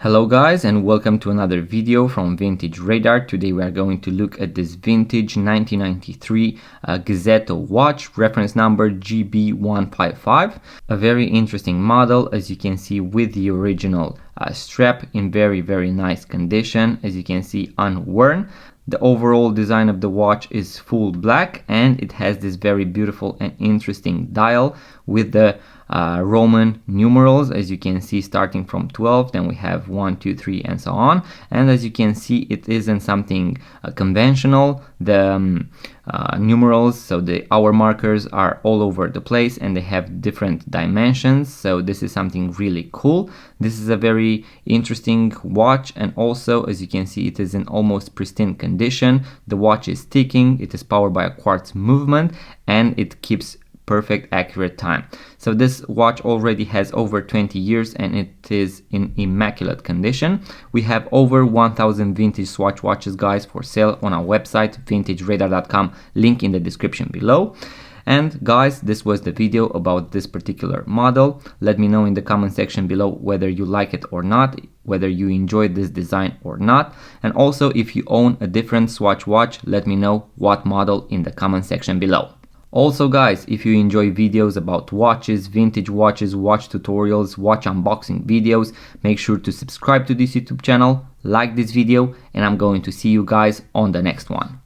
Hello guys, and welcome to another video from Vintage Radar. Today we are going to look at this vintage 1993 Gessetto watch, reference number GB155. A very interesting model, as you can see, with the original strap in very nice condition, as you can see, unworn. The overall design of the watch is full black, and it has this very beautiful and interesting dial with the Roman numerals, as you can see, starting from 12, then we have 1, 2, 3, and so on. And as you can see, it isn't something conventional. The numerals, so the hour markers, are all over the place and they have different dimensions, so this is something really cool. This is a very interesting watch, and also, as you can see, it is in almost pristine condition. The watch is ticking, it is powered by a quartz movement, and it keeps perfect accurate time. So this watch already has over 20 years and it is in immaculate condition. We have over 1000 vintage Swatch watches, guys, for sale on our website vintageradar.com, link in the description below. And guys, this was the video about this particular model. Let me know in the comment section below whether you like it or not, whether you enjoyed this design or not. And also, if you own a different Swatch watch, let me know what model in the comment section below. Also guys, if you enjoy videos about watches, vintage watches, watch tutorials, watch unboxing videos, make sure to subscribe to this YouTube channel, like this video, and I'm going to see you guys on the next one.